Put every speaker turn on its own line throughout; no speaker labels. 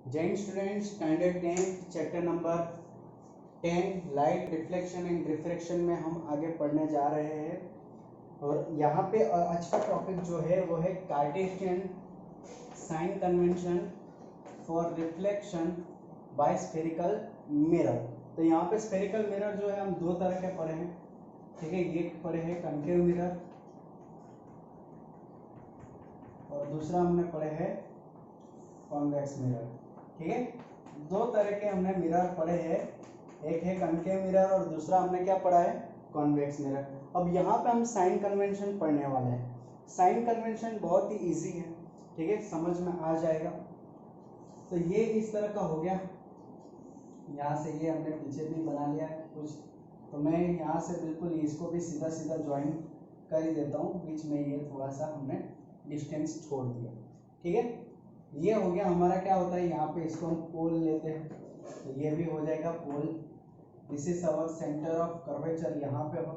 Jain students standard 10 chapter number 10 light reflection and refraction में हम आगे पढ़ने जा रहे हैं। और यहाँ पे आज का टॉपिक जो है वो है Cartesian sign convention for reflection by spherical mirror. तो यहाँ पे स्फेरिकल मिरर जो है हम दो तरह के पढ़े हैं, ठीक है। ये पढ़े हैं कनकेव मिरर और दूसरा हमने पढ़े हैं कॉन्वेक्स मिरर, ठीक है। दो तरह के हमने मिरर पढ़े हैं, एक है कनकेव मिरर और दूसरा हमने क्या पढ़ा है, कॉन्वेक्स मिरर। अब यहाँ पे हम साइन कन्वेंशन पढ़ने वाले हैं। साइन कन्वेंशन बहुत ही इजी है, ठीक है, समझ में आ जाएगा। तो ये इस तरह का हो गया, यहाँ से ये हमने पीछे भी बना लिया है कुछ, तो मैं यहाँ से बिल्कुल इसको भी सीधा सीधा ज्वाइन कर ही देता हूँ, बीच में ये थोड़ा सा हमने डिस्टेंस छोड़ दिया, ठीक है। ये हो गया हमारा, क्या होता है यहाँ पे इसको हम पोल लेते हैं, तो ये भी हो जाएगा pole. This is our centre of curvature, यहाँ पे हो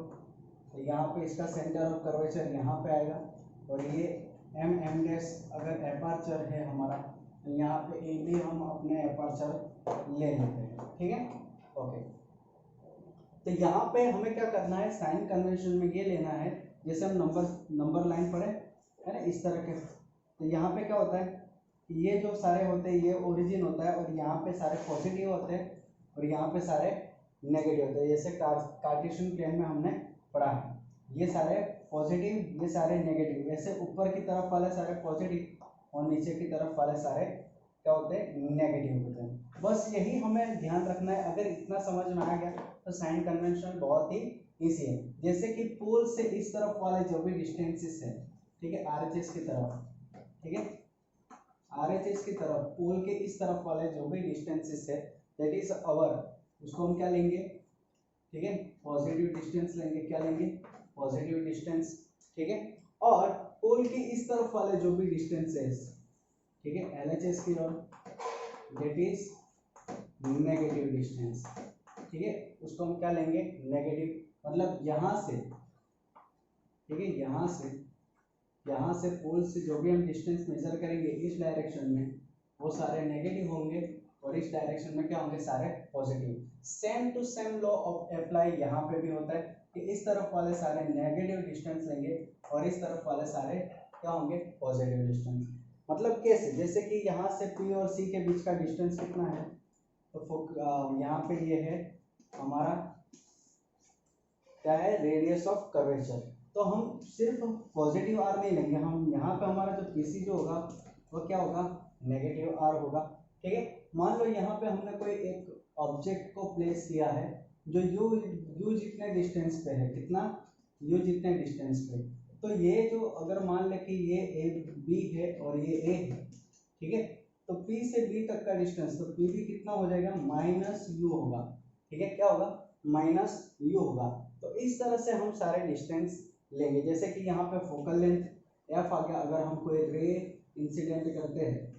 तो यहाँ पे इसका सेंटर ऑफ कर्वेचर यहाँ पे आएगा। और ये एम डैश अगर एपर्चर है हमारा, तो यहाँ पे ए भी हम अपने एपर्चर ले लेते हैं, ठीक है, ओके। तो यहाँ पे हमें क्या करना है, साइन कन्वेंशन में ये लेना है, जैसे हम नंबर लाइन पढ़े है ना इस तरह के। तो यहाँ पे क्या होता है, ये जो सारे होते हैं ये ओरिजिन होता है, और यहाँ पे सारे पॉजिटिव होते हैं और यहाँ पे सारे नेगेटिव होते हैं। जैसे कार्टेशियन प्लेन में हमने पढ़ा है, ये सारे पॉजिटिव ये सारे नेगेटिव, ऐसे ऊपर की तरफ वाले सारे पॉजिटिव और नीचे की तरफ वाले सारे क्या होते हैं, नेगेटिव होते हैं। बस यही हमें ध्यान रखना है। अगर इतना समझ में आ गया तो साइन कन्वेंशन बहुत ही ईजी है। जैसे कि पोल से इस तरफ वाले जो भी डिस्टेंसेस है, ठीक है, आरएचएस की तरफ, ठीक है, आरएचएस की तरफ पोल के इस तरफ वाले जो भी डिस्टेंसेस है दैट इज अवर, उसको हम क्या लेंगे, ठीक है, पॉजिटिव डिस्टेंस लेंगे। क्या लेंगे, पॉजिटिव डिस्टेंस, ठीक है। और पोल के इस तरफ वाले जो भी डिस्टेंसेस, ठीक है, एलएचएस की ओर दैट इज नेगेटिव डिस्टेंस, ठीक है, उसको हम क्या लेंगे, नेगेटिव। मतलब यहाँ से, ठीक है, यहाँ से पोल से जो भी हम डिस्टेंस मेजर करेंगे इस डायरेक्शन में, वो सारे नेगेटिव होंगे, और इस डायरेक्शन में क्या होंगे, सारे positive. Same to same law of apply यहाँ पे भी होता है कि इस तरफ वाले सारे नेगेटिव डिस्टेंस लेंगे और इस तरफ वाले सारे क्या होंगे, पॉजिटिव डिस्टेंस। मतलब कैसे, जैसे कि यहाँ से पी और सी के बीच का डिस्टेंस कितना है, तो यहाँ पे ये है हमारा क्या है, रेडियस ऑफ कर्वेचर। तो हम सिर्फ पॉजिटिव आर नहीं लेंगे, हम यहाँ पे हमारा जो पीसी जो होगा वो क्या होगा, नेगेटिव आर होगा, ठीक है। मान लो यहाँ पे हमने कोई एक ऑब्जेक्ट को प्लेस किया है जो यू जितने डिस्टेंस पे है, कितना, यू जितने डिस्टेंस पे। तो ये जो अगर मान ले कि ये ए बी है और ये ए है, ठीक है, तो पी से बी तक का डिस्टेंस, तो पी भी कितना हो जाएगा, माइनस यू होगा, ठीक है, क्या होगा, माइनस यू होगा। तो इस तरह से हम सारे डिस्टेंस लेंगे। जैसे कि यहाँ पे फोकल लेंथ एफ आ गया, अगर हम कोई रे इंसिडेंट करते हैं,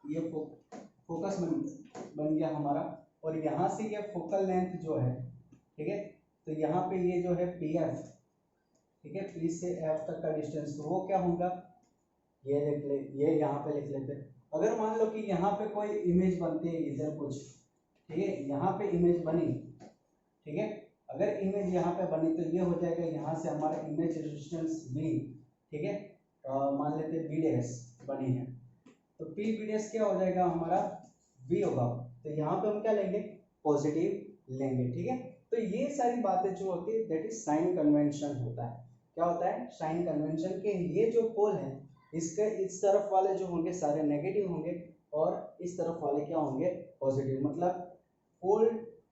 ये फोकस बन गया हमारा, और यहाँ से ये फोकल लेंथ जो है, ठीक है, तो यहाँ पे ये जो है पी एफ, ठीक है, पी से एफ तक का डिस्टेंस, तो वो क्या होगा, ये लिख ले, ये यहाँ पे लिख लेते हैं। अगर मान लो कि यहाँ पे कोई इमेज बनती है इधर कुछ, ठीक है, यहाँ पे इमेज बनी, ठीक है, अगर इमेज यहाँ पे बनी तो ये हो जाएगा यहाँ से हमारा इमेज रेजिस्टेंस बी, ठीक है, मान लेते हैं बी डैश बनी है, तो पी बी डैश क्या हो जाएगा हमारा, बी होगा। तो यहाँ पे हम क्या लेंगे, पॉजिटिव लेंगे, ठीक है। तो ये सारी बातें जो होती है दैट इज साइन कन्वेंशन होता है। क्या होता है, साइन कन्वेंशन के ये जो पोल है इसके इस तरफ वाले जो होंगे सारे नेगेटिव होंगे और इस तरफ वाले क्या होंगे, पॉजिटिव। मतलब पोल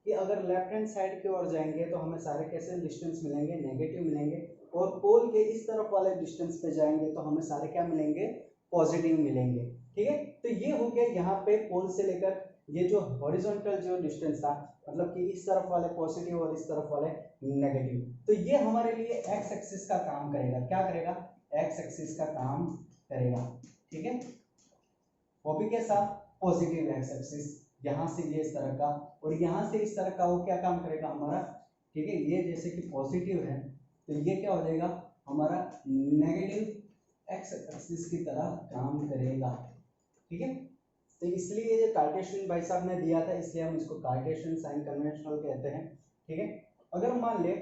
कि अगर लेफ्ट हैंड साइड की ओर जाएंगे तो हमें सारे कैसे डिस्टेंस मिलेंगे, नेगेटिव मिलेंगे, और पोल के इस तरफ वाले डिस्टेंस पे जाएंगे तो हमें सारे क्या मिलेंगे, पॉजिटिव मिलेंगे, ठीक है। तो ये हो गया यहाँ पे पोल से लेकर ये जो हॉरिजॉन्टल जो डिस्टेंस था, मतलब कि इस तरफ वाले पॉजिटिव और इस तरफ वाले नेगेटिव। तो ये हमारे लिए एक्स एक्सिस का काम करेगा। क्या करेगा, एक्स एक्सिस का काम करेगा, ठीक है, वो भी कैसा, पॉजिटिव एक्स एक्सिस। यहाँ से ये इस तरह का और यहाँ से इस तरह का, वो क्या काम करेगा हमारा, ठीक है, ये जैसे कि पॉजिटिव है तो ये क्या हो जाएगा हमारा नेगेटिव एक्स एक्सिस की तरह काम करेगा, ठीक है। तो इसलिए ये कार्टेशियन भाई साहब ने दिया था, इसलिए हम इसको कार्टेशियन साइन कन्वेंशनल कहते हैं। ठीक है, अगर मान ले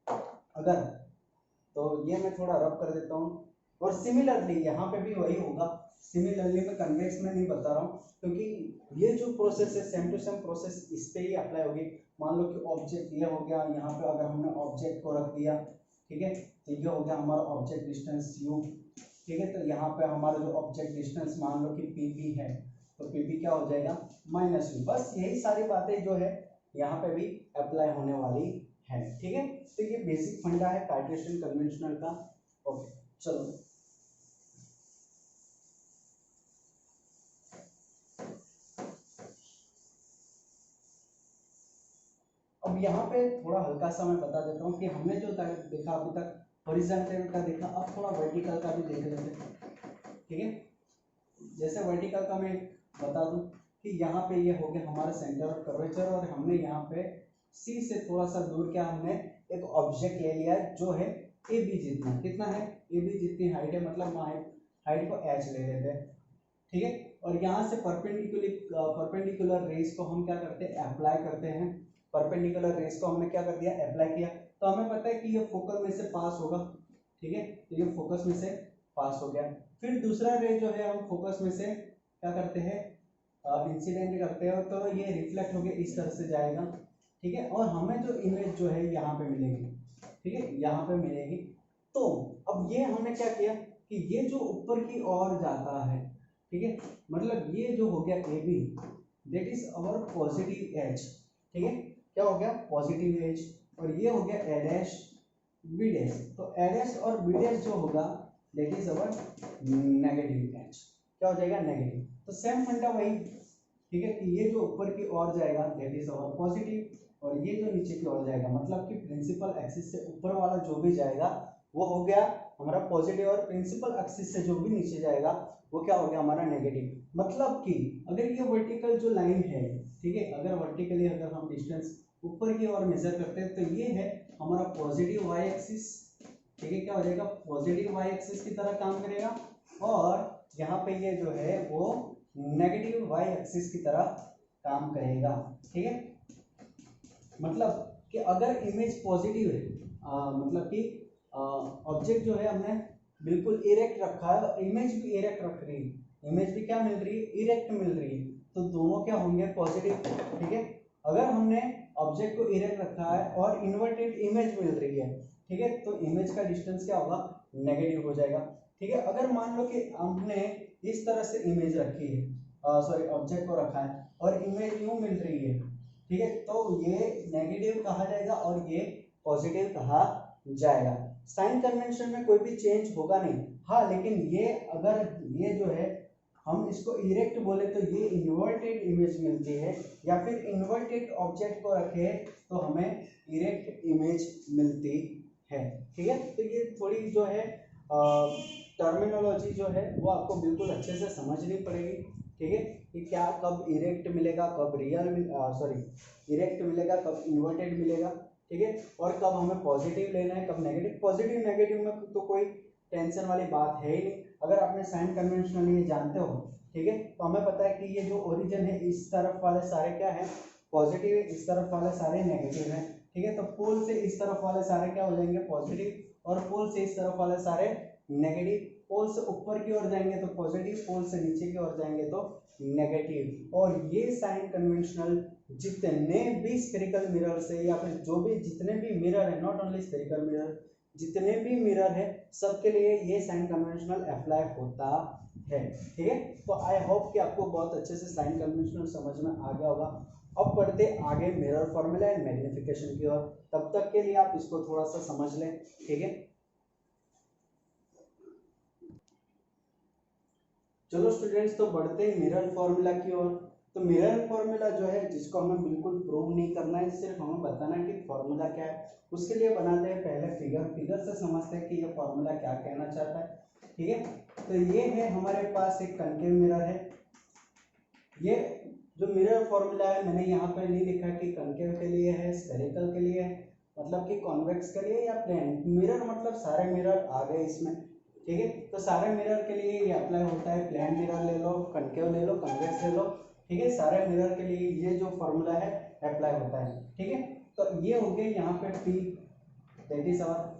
अगर, तो ये मैं थोड़ा रब कर देता हूँ। और सिमिलरली यहाँ पे भी वही होगा, सिमिलरली मैं कन्वेक्स में नहीं बता रहा हूँ क्योंकि ये जो प्रोसेस है सेम टू सेम प्रोसेस इस पे ही अप्लाई होगी। मान लो कि ऑब्जेक्ट ये हो गया, यहाँ पे अगर हमने ऑब्जेक्ट को रख दिया, ठीक है, तो ये हो गया हमारा ऑब्जेक्ट डिस्टेंस u। ठीक है, तो यहाँ पे हमारा जो ऑब्जेक्ट डिस्टेंस मान लो कि pb है, तो pb क्या हो जाएगा -u। बस यही सारी बातें जो है यहाँ पे भी अप्लाई होने वाली है। ठीक है, तो ये बेसिक फंडा है कार्टेशियन कन्वेंशनल का। ओके चलो, अब यहाँ पे थोड़ा हल्का सा मैं बता देता हूँ कि हमने जो देखा अभी तक हॉरिजॉन्टल का देखा, अब थोड़ा वर्टिकल का भी देख लेते हैं। ठीक है, जैसे वर्टिकल का मैं बता दूं कि यहाँ पे ये हो गया हमारा सेंटर ऑफ कर्वेचर और हमने यहाँ पे सी से थोड़ा सा दूर क्या हमने एक ऑब्जेक्ट ले लिया है जो है ए बी जितना, कितना है ए बी जितनी हाइट है, मतलब हाइट को एच ले लेते हैं। ठीक है, और यहाँ से परपेंडिकुलर रेस को हम क्या करते हैं अप्लाई करते हैं। परपेंडिकुलर रेस को हमने क्या कर दिया अप्लाई किया, तो हमें पता है कि ये फोकस में से पास होगा। ठीक है, तो ये फोकस में से पास हो गया। फिर दूसरा रे जो है हम फोकस में से क्या करते हैं इंसिडेंट करते हैं, तो ये रिफ्लेक्ट होके इस तरह से जाएगा। ठीक है, और हमें जो इमेज जो है यहाँ पे मिलेगी, ठीक है यहाँ पे मिलेगी। तो अब ये हमने क्या किया कि ये जो ऊपर की ओर जाता है, ठीक है, मतलब ये जो हो गया A B that is our positive edge. ठीक है, क्या हो गया पॉजिटिव एज, और ये हो गया ए डैश बी डैश। तो ए डैश और बी डैश जो होगा that is our negative edge. क्या हो जाएगा नेगेटिव। तो सेम फंडा वही, ठीक है, कि ये जो ऊपर की ओर जाएगा दैट इज अवर पॉजिटिव, और ये जो नीचे की ओर जाएगा मतलब कि प्रिंसिपल एक्सिस से ऊपर वाला जो भी जाएगा वो हो गया हमारा पॉजिटिव, और प्रिंसिपल एक्सिस से जो भी नीचे जाएगा वो क्या हो गया हमारा नेगेटिव। मतलब कि अगर ये वर्टिकल जो लाइन है, ठीक है, अगर वर्टिकली अगर हम डिस्टेंस ऊपर की ओर मेजर करते हैं तो ये है हमारा पॉजिटिव वाई एक्सिस। ठीक है, क्या हो जाएगा पॉजिटिव वाई एक्सिस की तरह काम करेगा, और यहाँ पे ये जो है वो नेगेटिव वाई एक्सिस की तरह काम करेगा। ठीक है, मतलब कि अगर इमेज पॉजिटिव है मतलब कि ऑब्जेक्ट जो है हमने बिल्कुल इरेक्ट रखा है, इमेज भी इरेक्ट रख रही है, इमेज भी क्या मिल रही है इरेक्ट मिल रही है, तो दोनों क्या होंगे पॉजिटिव। ठीक है, अगर हमने ऑब्जेक्ट को इरेक्ट रखा है और इन्वर्टेड इमेज मिल रही है, ठीक है, तो इमेज का डिस्टेंस क्या होगा नेगेटिव हो जाएगा। ठीक है, अगर मान लो कि हमने इस तरह से इमेज रखी है, सॉरी ऑब्जेक्ट को रखा है और इमेज यूं मिल रही है, ठीक है, तो ये नेगेटिव कहा जाएगा और ये पॉजिटिव कहा जाएगा। साइन कन्वेंशन में कोई भी चेंज होगा नहीं। हाँ, लेकिन ये अगर ये जो है हम इसको इरेक्ट बोले तो ये इन्वर्टेड इमेज मिलती है, या फिर इन्वर्टेड ऑब्जेक्ट को रखे तो हमें इरेक्ट इमेज मिलती है। ठीक है, तो ये थोड़ी जो है टर्मिनोलॉजी जो है वो आपको बिल्कुल अच्छे से समझनी पड़ेगी। ठीक है, कि क्या कब इरेक्ट मिलेगा, कब इरेक्ट मिलेगा, कब इन्वर्टेड मिलेगा। ठीक है, और कब हमें पॉजिटिव लेना है कब नेगेटिव। पॉजिटिव नेगेटिव में तो कोई टेंशन वाली बात है ही नहीं, अगर आपने साइन कन्वेंशनल ये जानते हो। ठीक है, तो हमें पता है कि ये जो ओरिजिन है इस तरफ वाले सारे क्या है पॉजिटिव है, इस तरफ वाले सारे नेगेटिव हैं। ठीक है, तो पोल से इस तरफ वाले सारे क्या हो जाएंगे पॉजिटिव, और पोल से इस तरफ वाले सारे नेगेटिव। पोल से ऊपर की ओर जाएंगे तो पॉजिटिव, पोल से नीचे की ओर जाएंगे तो नेगेटिव। और ये साइन कन्वेंशनल जितने भी स्फेरिकल मिरर से या फिर जो भी जितने भी मिरर है, नॉट ओनली स्फेरिकल मिरर, जितने भी मिरर है सबके लिए ये साइन कन्वेंशनल अप्लाई होता है। ठीक है, तो आई होप कि आपको बहुत अच्छे से साइन कन्वेंशनल समझ में आ गया होगा। अब बढ़ते आगे मिरर फॉर्मूला एंड मैग्निफिकेशन की ओर, तब तक के लिए आप इसको थोड़ा सा समझ लें। ठीक है, चलो स्टूडेंट्स, तो बढ़ते हैं मिरर फॉर्मूला की ओर। तो मिरर फॉर्मूला जो है जिसको हमें बिल्कुल प्रूव नहीं करना है, सिर्फ हमें बताना है कि फॉर्मूला क्या है। उसके लिए बनाते हैं पहले फिगर से समझते हैं कि ये फॉर्मूला क्या कहना चाहता है। ठीक है, तो ये है हमारे पास एक कनकेव मिरर है। ये जो मिरर फॉर्मूला है मैंने यहाँ पर नहीं लिखा कि कनकेव के लिए है, स्फेरिकल के लिए है, मतलब कि कॉन्वेक्स के लिए या प्लेन। मिरर मतलब सारे मिरर आ गए इसमें। ठीक है। तो सारे मिरर के लिए ये अप्लाई होता है, प्लेन मिरर ले लो, कनकेव ले लो, कन्वेक्स ले लो, ठीक है। सारे मिरर के लिए ये जो फॉर्मूला है अप्लाई होता है, ठीक है। तो ये हो गया यहाँ पे P, दैट इज आवर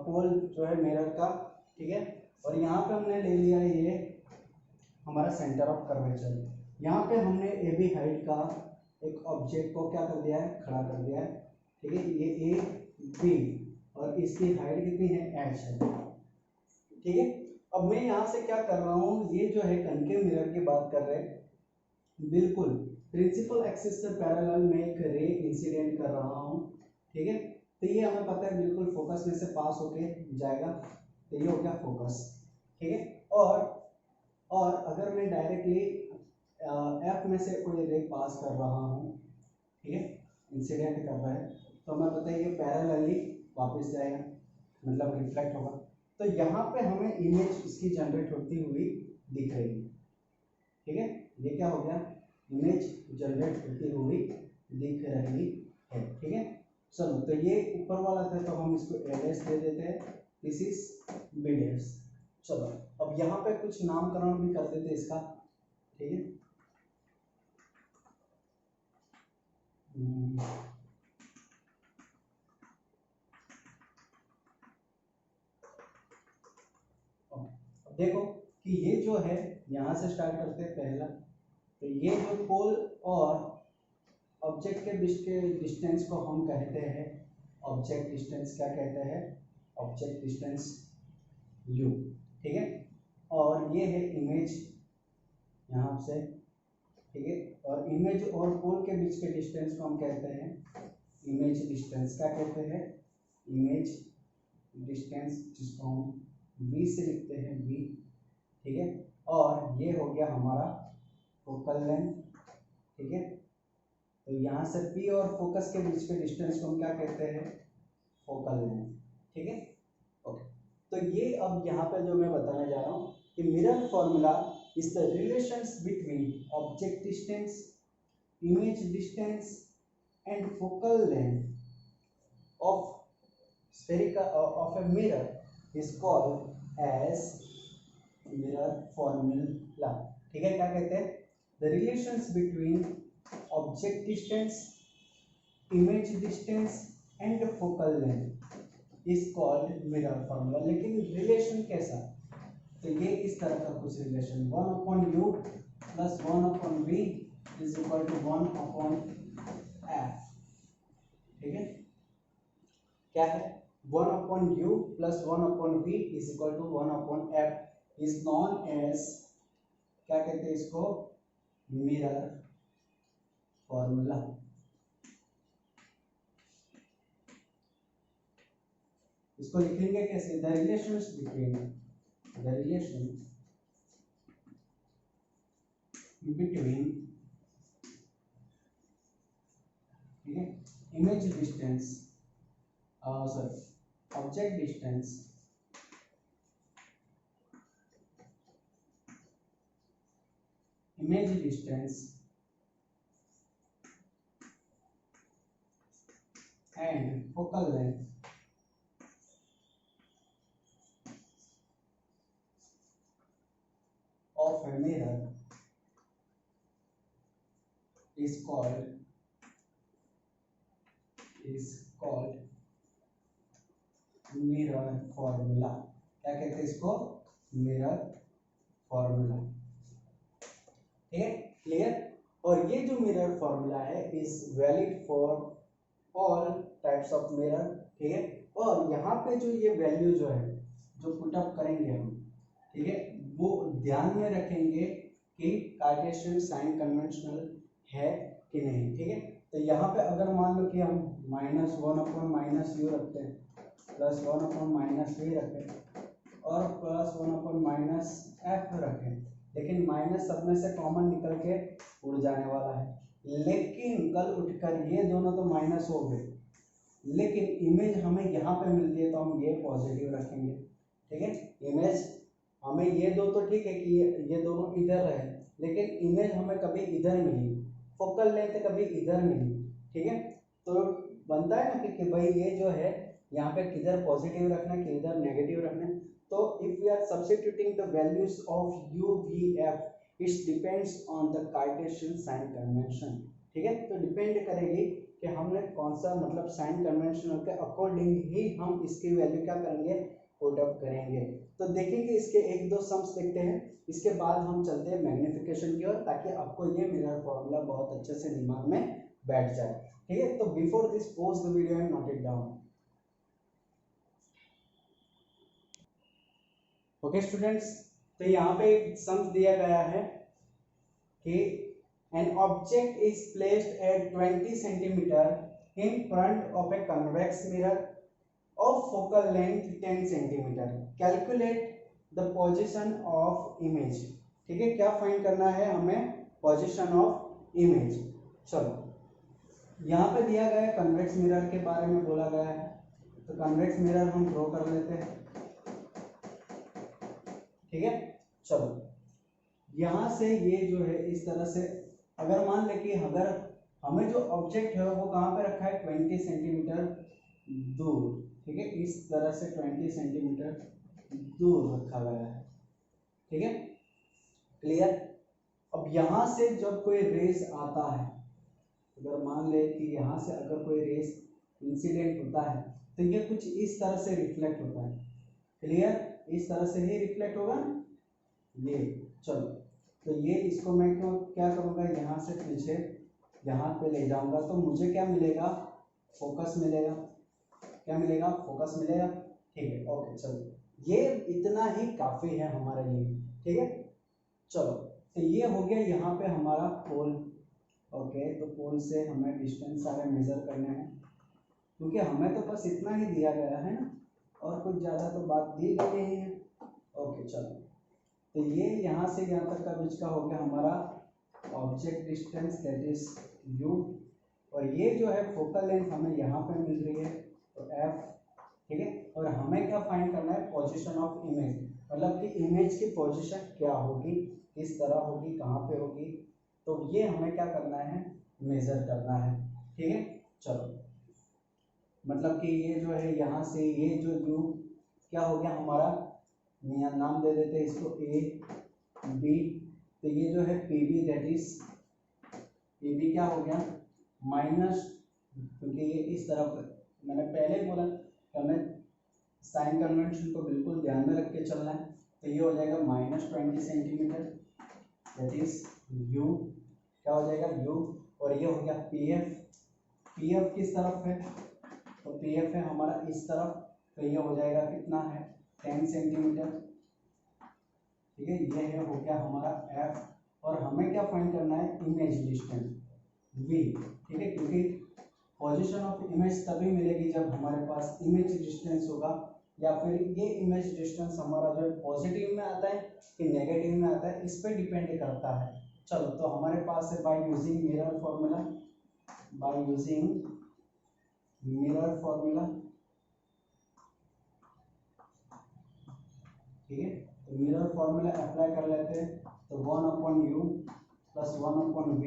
पोल जो है मिरर का, ठीक है। और यहाँ पे हमने ले लिया ये हमारा सेंटर ऑफ कर्वेचर। यहाँ पे हमने ए बी हाइट का एक ऑब्जेक्ट को क्या कर दिया है, खड़ा कर दिया है, ठीक है। ये ए बी और इसकी हाइट कितनी है, एच है, ठीक है। अब मैं यहाँ से क्या कर रहा हूँ, ये जो है कनकेव मिरर की बात कर रहे हैं, बिल्कुल प्रिंसिपल एक्सिस से पैरेलल में एक रे इंसिडेंट कर रहा हूँ, ठीक है। तो ये हमें पता है बिल्कुल फोकस में से पास होके जाएगा, तो ये हो गया फोकस, ठीक है। और अगर मैं डायरेक्टली एफ में से कोई रे पास कर रहा हूँ, ठीक है, इंसिडेंट कर रहा है, तो हमें पता है ये पैरेलली वापस जाएगा, मतलब रिफ्लेक्ट होगा। तो यहाँ पे हमें इमेज इसकी जनरेट होती हुई दिख रही है, ठीक है। ये क्या हो गया, इमेज जनरेट होती हुई दिख रही है, ठीक है। चलो, तो ये ऊपर वाला था तो हम इसको एलएस दे देते हैं, दिस इज बीडीएस। चलो, अब यहाँ पे कुछ नामकरण भी कर देते इसका, ठीक है। देखो कि ये जो है, यहाँ से स्टार्ट करते हैं पहला, तो ये जो पोल और ऑब्जेक्ट के बीच के डिस्टेंस को हम कहते हैं ऑब्जेक्ट डिस्टेंस, क्या कहते हैं, ऑब्जेक्ट डिस्टेंस u, ठीक है। और ये है इमेज यहाँ से, ठीक है। और इमेज और पोल के बीच के डिस्टेंस को हम कहते हैं इमेज डिस्टेंस, क्या कहते हैं, इमेज डिस्टेंस, जिसको हम v से लिखते हैं v, ठीक है। और ये हो गया हमारा फोकल लेंथ, ठीक है। तो यहाँ से P और फोकस के बीच के डिस्टेंस को हम क्या कहते हैं, फोकल लेंथ, ठीक है। ओके, तो ये अब यहाँ पे जो मैं बताने जा रहा हूँ कि mirror formula is the relations between object distance, image distance and focal length of spherical of a mirror is called as mirror formula, ठीक है। क्या कहते हैं, the relations between object distance, image distance and focal length is called mirror formula। लेकिन relation कैसा, तो ये इस तरह का कुछ relation, 1/u plus 1/v is equal to 1/f, ठीक है। क्या है, 1/u plus 1/v is equal to 1/f is known as, क्या कहते हैं इसको, मिरर फॉर्मूला। इसको लिखेंगे कैसे, द रिलेशंस बिटवीन ठीक है, image distance, sorry object distance, image distance and focal length of a mirror is called mirror formula। क्या कहते हैं इसको, मिरर फॉर्मूला, ठीक है, क्लियर। और ये जो मिरर फॉर्मूला है is valid for all types of mirror, ठीक है। और यहाँ पे जो ये वैल्यू जो है, जो पुट अप करेंगे हम, ठीक है, वो ध्यान में रखेंगे कि कार्टेशियन साइन कन्वेंशनल है कि नहीं, ठीक है। तो यहाँ पे अगर मान लो कि हम -1/-u रखते हैं, प्लस 1/-v रखें और प्लस 1/-f रखें, लेकिन माइनस सब में से कॉमन निकल के उड़ जाने वाला है, लेकिन कल उठकर ये दोनों तो माइनस हो गए, लेकिन इमेज हमें यहाँ पे मिलती है तो हम ये पॉजिटिव रखेंगे, ठीक है। इमेज हमें ये दो तो ठीक है कि ये दोनों इधर रहे, लेकिन इमेज हमें कभी इधर मिली, फोकल लेंथ कभी इधर मिली, ठीक है। तो बनता है ना कि भाई ये जो है यहाँ पे किधर पॉजिटिव रखना है किधर नेगेटिव रखना है, तो if we are substituting the values of u v f it's depends on the Cartesian sign convention. ठीक है, तो डिपेंड करेगी कि हमने कौन सा मतलब साइन कन्वेंशन के अकॉर्डिंग ही हम इसकी वैल्यू क्या करेंगे, पुट अप करेंगे। तो देखेंगे इसके एक दो सम्स देखते हैं, इसके बाद हम चलते हैं मैग्निफिकेशन की ओर, ताकि आपको ये मिरर फॉर्मूला बहुत अच्छे से दिमाग में बैठ जाए। ठीक है, तो before this pause the video and note it down. Okay students, तो यहाँ पे एक सम्स दिया गया है कि an object is placed at 20 centimetre in front of a convex mirror of focal length 10 centimetre, calculate the position of image. ठीक है, क्या फाइंड करना है हमें, पोजीशन ऑफ इमेज। चलो यहाँ पे दिया गया है कन्वेक्स मिरर के बारे में बोला गया है, तो कन्वेक्स मिरर हम ड्रॉ कर लेते हैं। ठीक है, चलो यहाँ से ये जो है इस तरह से, अगर मान ले कि अगर हमें जो ऑब्जेक्ट है वो कहाँ पे रखा है, 20 सेंटीमीटर दूर। ठीक है, इस तरह से 20 सेंटीमीटर दूर रखा गया है। ठीक है, क्लियर। अब यहाँ से जब कोई रेस आता है, अगर मान ले कि यहाँ से अगर कोई रेस इंसिडेंट होता है तो ये कुछ इस तरह से रिफ्लेक्ट होता है। क्लियर, इस तरह से ही रिफ्लेक्ट होगा ये। चलो, तो ये इसको मैं क्यों क्या करूँगा, यहाँ से पीछे यहाँ पे ले जाऊँगा तो मुझे क्या मिलेगा, फोकस मिलेगा। क्या मिलेगा, फोकस मिलेगा। ठीक है, ओके चलो, ये इतना ही काफी है हमारे लिए। ठीक है, चलो, तो ये हो गया यहाँ पे हमारा पोल। ओके, तो पोल से हमें डिस्टेंस सारे मेजर करने हैं, क्योंकि हमें तो बस इतना ही दिया गया है ना, और कुछ ज़्यादा तो बात दी गई नहीं है। ओके चलो, तो ये यहाँ से यहाँ तक का बीच का हो गया हमारा object distance, that is u, और ये जो है फोकल लेंथ हमें यहाँ पे मिल रही है, तो f। ठीक है, और हमें क्या फाइंड करना है, पोजीशन ऑफ इमेज, मतलब कि इमेज की पोजीशन क्या होगी, किस तरह होगी, कहाँ पे होगी, तो ये हमें क्या करना है, मेजर करना है। ठीक है, चलो, मतलब कि ये जो है यहाँ से ये जो u क्या हो गया हमारा, नाम दे देते हैं इसको a b, तो ये जो है pb, दैट इज pb क्या हो गया माइनस, क्योंकि ये इस तरफ, मैंने पहले बोला हमें साइन कन्वेंशन को बिल्कुल ध्यान में रख के चलना है, तो ये हो जाएगा -20 सेंटीमीटर, दैट इज u, क्या हो जाएगा u, और ये हो गया pf किस तरफ है, तो pf है हमारा इस तरफ, तो ये हो जाएगा कितना है, 10 सेंटीमीटर। ठीक है, ये हो गया हमारा f, और हमें क्या फाइंड करना है, इमेज डिस्टेंस v। ठीक है, क्योंकि पोजीशन ऑफ इमेज तभी मिलेगी जब हमारे पास इमेज डिस्टेंस होगा, या फिर ये इमेज डिस्टेंस हमारा जो है पॉजिटिव में आता है कि नेगेटिव में आता है, इस पे डिपेंड करता है। चलो, तो हमारे पास है by using mirror formula, by using mirror formula. ठीक है, तो मिरर फॉर्मूला अप्लाई कर लेते हैं, तो 1/u plus 1/v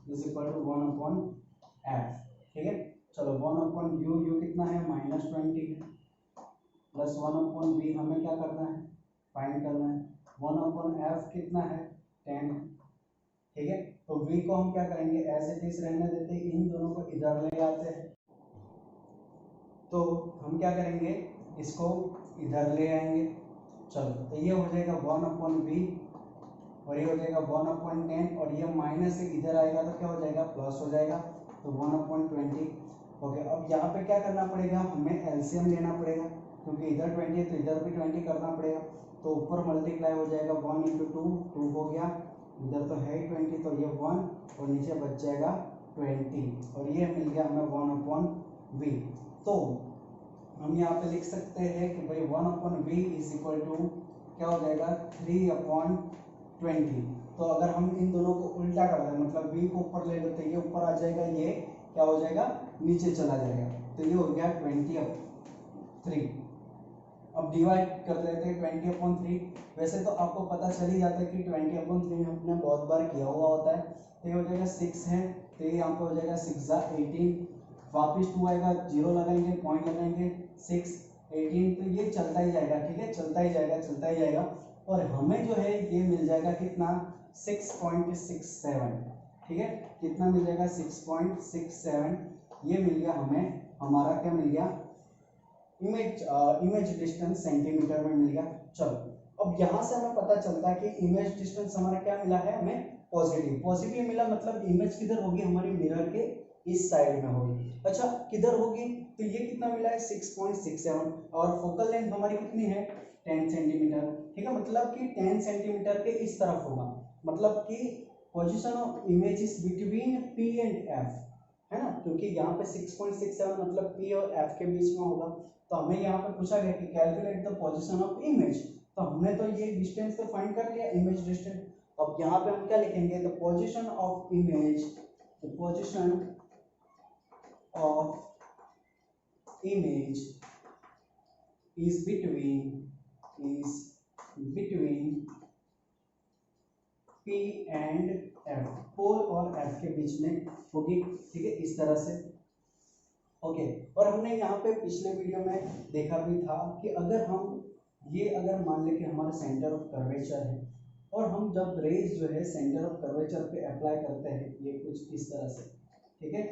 is equal to 1/f। ठीक है, चलो 1/u कितना है, -20 है, प्लस 1/v हमें क्या करना है, फाइंड करना है, 1/f कितना है, 10 है। ठीक है, तो v को हम क्या करेंगे, एज इट इज रहने देते हैं, इन दोनों को इधर ले आते हैं, तो हम क्या करेंगे, इसको इधर ले आएंगे। चलो, तो ये हो जाएगा 1/v, और ये हो जाएगा 1/10, और ये माइनस से इधर आएगा तो क्या हो जाएगा, प्लस हो जाएगा, तो 1/20। ओके, अब यहाँ पे क्या करना पड़ेगा, हमें एलसीएम लेना पड़ेगा, क्योंकि इधर 20 है तो इधर भी 20 करना पड़ेगा, तो ऊपर मल्टीप्लाई हो जाएगा 1 × 2 हो गया, इधर तो है 20, तो ये 1 और नीचे बच जाएगा 20, और ये मिल गया हमें 1/v। तो हम यहाँ पे लिख सकते हैं कि भाई 1/v इज इक्वल टू क्या हो जाएगा, 3/20। तो अगर हम इन दोनों को उल्टा कर दें, मतलब v को ऊपर ले लेते, ये ऊपर आ जाएगा, ये क्या हो जाएगा, नीचे चला जाएगा, तो ये हो गया 20/3। अब डिवाइड कर देते हैं 20/3। वैसे तो आपको पता चल ही जाता है कि 20/3 हमने बहुत बार किया हुआ होता है, तो ये हो जाएगा 6 है, तो ये यहाँ पे हो जाएगा 6 × 18, वापिस 2 आएगा, 0 लगाएंगे, पॉइंट लगाएंगे, 6 18, तो ये चलता ही जाएगा, ठीक है, चलता ही जाएगा, चलता ही जाएगा। और हमें जो है ये मिल जाएगा कितना, 6.67, ठीक है, कितना मिल जाएगा, 6.67, ये मिल गया हमें, हमारा क्या मिल गया, इमेज डिस्टेंस सेंटीमीटर में मिल गया। चलो अब यहाँ से हमें पता चलता है कि इमेज डिस्टेंस हमारा क्या मिला है, हमें पॉजिटिव, पॉजिटिव मिला, मतलब इमेज किधर होगी, हमारी मिरर के इस साइड में होगी। अच्छा किधर होगी, तो ये कितना मिला है, 6.67, और फोकल लेंथ हमारी कितनी है, 10 सेंटीमीटर, ठीक है, मतलब कि 10 सेंटीमीटर के इस तरफ होगा, मतलब कि position of image is between P and F, है ना, क्योंकि यहाँ पे 6.67 मतलब P और F के बीच में होगा। तो हमें यहाँ पे पूछा गया कि calculate the position of image, तो हमने तो ये डिस्टेंस तो फाइंड कर लिया, इमेज डिस्टेंस। अब यहाँ पे हम क्या लिखेंगे, the position of image, the position of image is between P and F, पोल और F के बीच में होगी, ठीक है, इस तरह से। ओके, और हमने यहाँ पे पिछले वीडियो में देखा भी था कि अगर हम ये अगर मान ले कि हमारा सेंटर ऑफ कर्वेचर है, और हम जब रेज जो है सेंटर ऑफ कर्वेचर पे अप्लाई करते हैं, ये कुछ इस तरह से, ठीक है,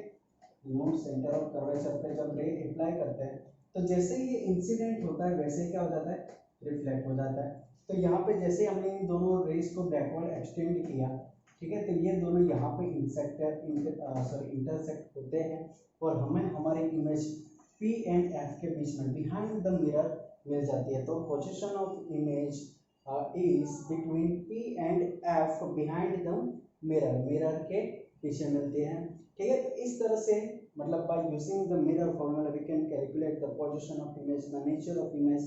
सेंटर ऑफ कर्वेचर पे जब रे अप्लाई करते हैं, तो जैसे ही ये इंसिडेंट होता है वैसे क्या हो जाता है, रिफ्लेक्ट हो जाता है। तो यहाँ पे जैसे हमने इन दोनों रेस को बैकवर्ड एक्सटेंड किया, ठीक है, तो ये दोनों यहाँ पे इंटरसेक्ट होते हैं, और हमें हमारी इमेज P एंड F के बीच में बिहाइंड द मिरर मिल जाती है। तो position of image is between P and F behind the mirror, mirror के पीछे मिलती है, ठीक है। तो इस तरह से मतलब by using the mirror formula we can calculate the position of image, the nature of image,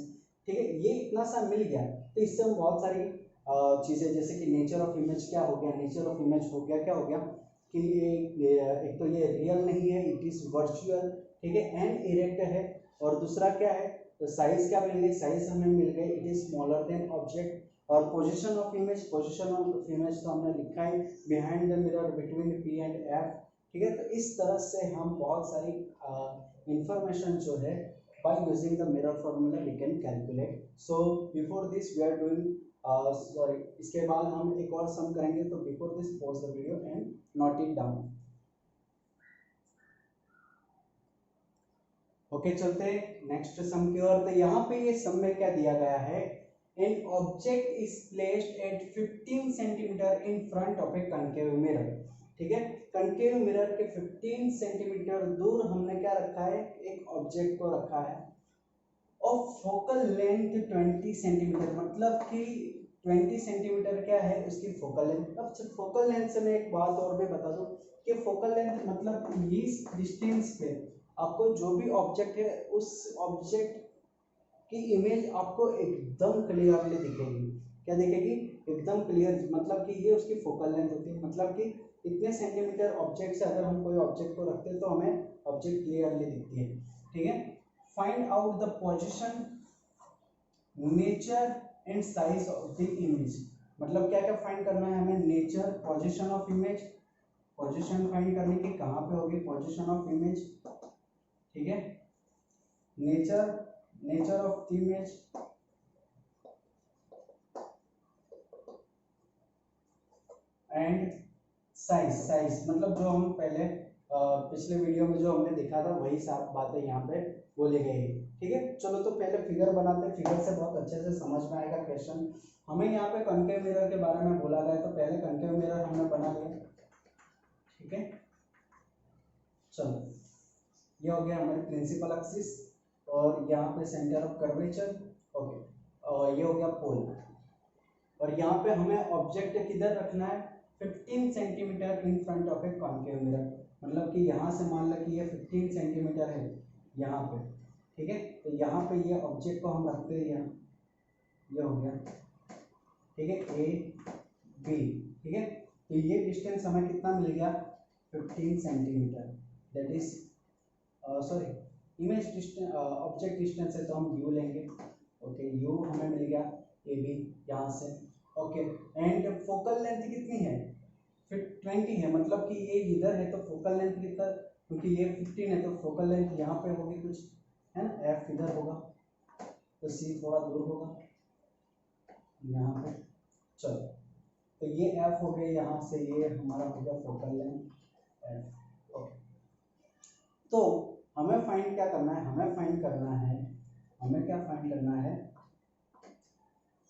ठीक है। ये इतना सा मिल गया, तो इससे हम बहुत सारी चीजें, जैसे कि नेचर ऑफ इमेज क्या हो गया, नेचर ऑफ इमेज हो गया क्या हो गया कि ये एक तो ये रियल नहीं है, इट इज वर्चुअल, ठीक है, एंड इरेक्ट है, और दूसरा क्या है, तो साइज क्या मिल गई, साइज हमें मिल गई, it is smaller than object. और position of image, position of image तो हमने लिखा है behind the mirror between P and F, ठीक है। तो इस तरह से हम बहुत सारी इंफॉर्मेशन जो है by using the mirror formula we can calculate. So before this we are doing इसके बाद हम एक और सम करेंगे, तो before this pause the video and note it down. Okay, चलते नेक्स्ट सम की ओर। तो यहाँ पे ये सम में क्या दिया गया है, an object is placed at 15 centimetre in front of A concave mirror, ठीक है, कनकेव मिरर के 15 सेंटीमीटर दूर हमने क्या रखा है, एक ऑब्जेक्ट को रखा है, और फोकल लेंथ 20 सेंटीमीटर, मतलब कि 20 सेंटीमीटर क्या है उसकी फोकल लेंथ। अब फोकल लेंथ से मैं एक बात और भी बता दूं कि फोकल लेंथ मतलब इस डिस्टेंस पे आपको जो भी ऑब्जेक्ट है उस ऑब्जेक्ट की इमेज आपको एकदम क्लियरली दिखेगी। क्या दिखेगी, एकदम क्लियर, मतलब कि ये उसकी फोकल लेंथ होती है, मतलब कि इतने सेंटीमीटर ऑब्जेक्ट से अगर हम कोई ऑब्जेक्ट को रखते हैं तो हमें ऑब्जेक्ट क्लियरली दिखती है, ठीक है। Find out the position, nature and size of the image, मतलब क्या क्या फाइंड करना है हमें, nature, position of image, position find करने की कहाँ पे होगी, पोजीशन ऑफ इमेज, ठीक है, nature, nature of the image, and size, size मतलब जो हम पहले पिछले वीडियो में जो हमने देखा था वही सब बातें यहाँ पे बोली गई है, ठीक है। चलो तो पहले फिगर बनाते हैं, फिगर से बहुत अच्छे से समझ में आएगा क्वेश्चन। हमें यहाँ पे कनकेव मिरर के बारे में बोला गया, तो पहले कनकेव मिरर हमने बना लिया, ठीक है। चलो ये हो गया हमारे प्रिंसिपल एक्सिस, और यहाँ पे सेंटर ऑफ कर्वेचर, ओके, और ये हो गया पोल, और यहाँ पे हमें ऑब्जेक्ट किधर रखना है, 15 centimetre in front of a concave mirror, मतलब कि यहाँ से मान लो कि ये 15 सेंटीमीटर है यहाँ पे, ठीक है। तो यहाँ पे ये ऑब्जेक्ट को हम रखते हैं यहाँ, ये हो गया, ठीक है, ए बी, ठीक है। तो ये डिस्टेंस हमें कितना मिल गया, 15 centimetre, that is sorry image distance, object distance है तो हम यू लेंगे, ओके, यू हमें मिल गया ए बी यहाँ से, ओके। एंड फोकल लेंथ कितनी है, फिर 20 है, मतलब कि ये इधर है तो फोकल लेंथ कितना, क्योंकि ये 15 है तो फोकल लेंथ यहाँ पे होगी कुछ, है ना, एफ इधर होगा, तो सी थोड़ा दूर होगा यहाँ पे। चलो तो ये एफ हो गया, यहाँ से ये हमारा हो गया फोकल लेंथ एफ। ओके, तो हमें फाइंड क्या करना है, हमें क्या फाइंड करना है,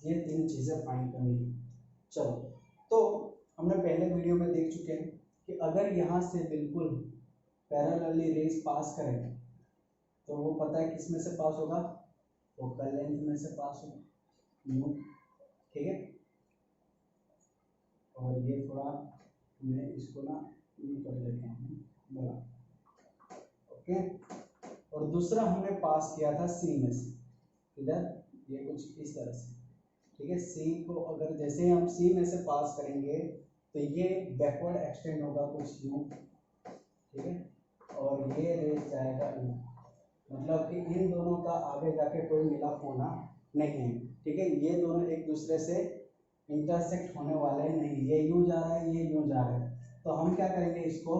ये तीन चीज़ें फाइंड करनी है। चलो तो हमने पहले वीडियो में देख चुके हैं कि अगर यहाँ से बिल्कुल पैरेलली रेज पास करें तो वो पता है किस में से पास होगा, फोकल लेंथ में से पास होगा न्यू। ठीक है, और ये थोड़ा मैं इसको ना न्यू कर देता हूँ बोला। ओके, और दूसरा हमने पास किया था सी में से, इधर ये कुछ इस तरह से। ठीक है, सी को अगर जैसे ही हम सी में से पास करेंगे तो ये बैकवर्ड एक्सटेंड होगा कुछ यूं। ठीक है, और ये रेस जाएगा यूं, मतलब कि इन दोनों का आगे जाके कोई मिलाप होना नहीं है। ठीक है, ये दोनों एक दूसरे से इंटरसेक्ट होने वाले नहीं, ये यूं जा रहा है, ये यूं जा रहा है। तो हम क्या करेंगे, इसको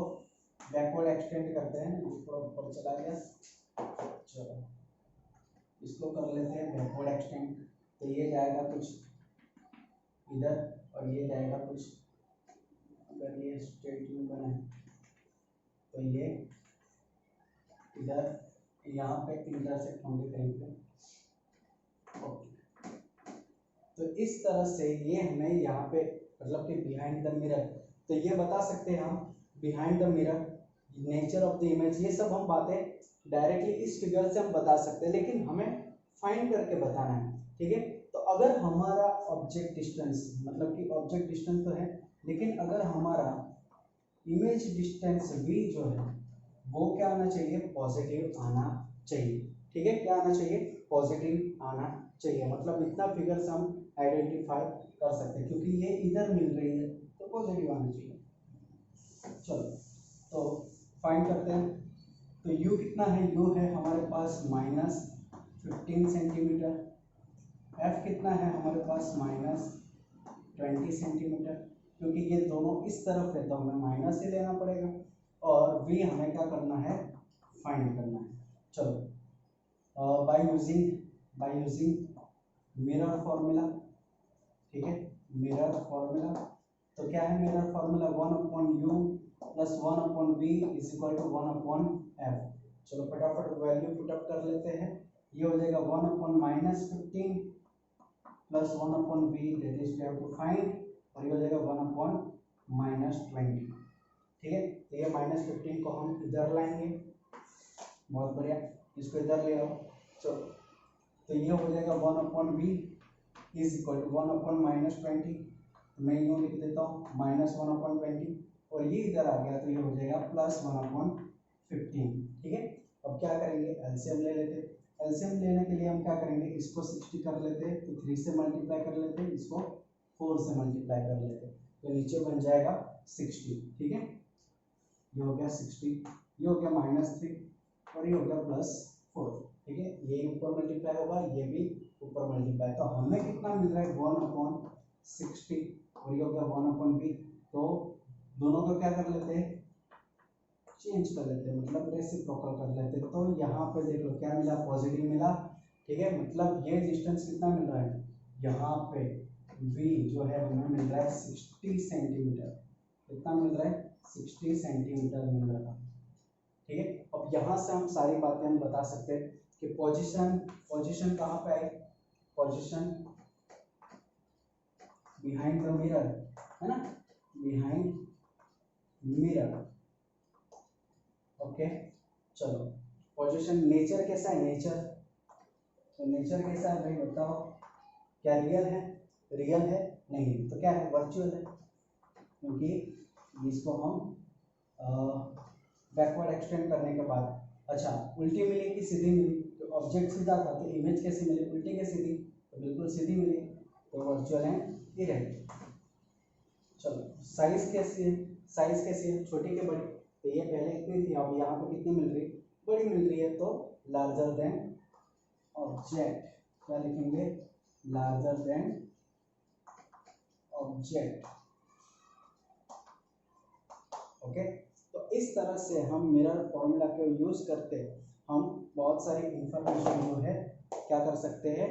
बैकवर्ड एक्सटेंड करते हैं। थोड़ा ऊपर चला गया, चलो इसको कर लेते हैं बैकवर्ड एक्सटेंड। तो ये जाएगा कुछ इधर और ये जाएगा कुछ, अगर ये स्ट्रेट में बना है तो ये इधर यहाँ पे इंटरसेक्ट होंगे कहीं पे। ओके, तो इस तरह से ये हमें यहाँ पे मतलब कि बिहाइंड द मिरर, तो ये बता सकते हैं हम behind the mirror, nature of the image, ये सब हम बातें डायरेक्टली इस फिगर से हम बता सकते हैं, लेकिन हमें फाइंड करके बताना है। ठीक है, तो अगर हमारा ऑब्जेक्ट डिस्टेंस, मतलब कि ऑब्जेक्ट डिस्टेंस तो है, लेकिन अगर हमारा इमेज डिस्टेंस भी जो है वो क्या आना चाहिए, पॉजिटिव आना चाहिए। ठीक है, क्या आना चाहिए, पॉजिटिव आना चाहिए। मतलब इतना फिगर से हम आइडेंटिफाई कर सकते हैं, क्योंकि ये इधर मिल रही है तो पॉजिटिव आना चाहिए। चलो तो फाइंड करते हैं। तो u कितना है, u है हमारे पास -15 सेंटीमीटर, f कितना है हमारे पास -20 सेंटीमीटर, क्योंकि ये दोनों इस तरफ है तो हमें माइनस ही लेना पड़ेगा, और v हमें क्या करना है, फाइंड करना है। चलो बाय यूजिंग मिरर फॉर्मूला। ठीक है, मिरर फॉर्मूला, तो क्या है mirror formula, 1/u + 1/v = 1/f। चलो फटाफट वैल्यू पुटअप कर लेते हैं। ये हो जाएगा 1/-15 + 1/v, that is we have to find, और ये हो जाएगा 1/-20। ठीक है, तो ये -15 को हम इधर लाएंगे, बहुत बढ़िया, इसको इधर ले आओ। चलो तो ये हो जाएगा 1/v = 1/-20, मैं यूँ लिख देता हूँ -1/20, और ये इधर आ गया तो ये हो जाएगा +1/15। ठीक है, अब क्या करेंगे, एलसीएम ले लेते। एलसीएम लेने के लिए हम क्या करेंगे, इसको 60 कर लेते, तो 3 से मल्टीप्लाई कर लेते, इसको 4 से मल्टीप्लाई कर लेते, तो नीचे बन जाएगा 60। ठीक है, ये हो गया 60, ये हो गया -3, और ये हो गया +4। ठीक है, ये ऊपर मल्टीप्लाई होगा, ये भी ऊपर मल्टीप्लाई, तो हमें कितना मिल रहा है 1/60, और ये हो गया 1/v। तो दोनों को क्या कर लेते हैं, चेंज कर लेते हैं, मतलब रेसिप्रोकल कर लेते हैं। तो यहाँ पे देख लो क्या मिला, पॉजिटिव मिला। ठीक है, मतलब ये डिस्टेंस कितना मिल रहा है, यहाँ पे v जो है हमें मिल रहा है 60 सेंटीमीटर। कितना मिल रहा है, 60 सेंटीमीटर मिल रहा है। ठीक है, अब यहाँ से हम सारी बातें हम बता सकते हैं कि पोजीशन कहाँ पे आई, पोजीशन बिहाइंड द मिरर, है ना, बिहाइंड मिरर। ओके, चलो पोजीशन, नेचर कैसा है, नेचर, तो नेचर कैसा है भाई बताओ, क्या रियल है, रियल है नहीं, तो क्या है, वर्चुअल है, क्योंकि इसको हम बैकवर्ड एक्सटेंड करने के बाद, अच्छा उल्टी मिली कि सीधी मिली, तो ऑब्जेक्ट सीधा था तो इमेज कैसी मिली, उल्टी के सीधी, तो बिल्कुल सीधी मिली, तो वर्चुअल एंड इरेक्ट। चलो साइज कैसी है, छोटी के बड़ी, तो ये पहले इतनी थी, अब यहाँ पे कितनी मिल रही, बड़ी मिल रही है, तो लार्जर देन ऑब्जेक्ट, क्या लिखेंगे, लार्जर देन ऑब्जेक्ट। ओके, तो इस तरह से हम मिरर फॉर्मूला को यूज करते हम बहुत सारी इंफॉर्मेशन जो है क्या कर सकते हैं,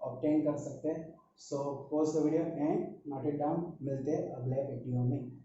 ऑब्टेन कर सकते हैं। So pause the video and note it down. मिलते हैं अगले वीडियो में।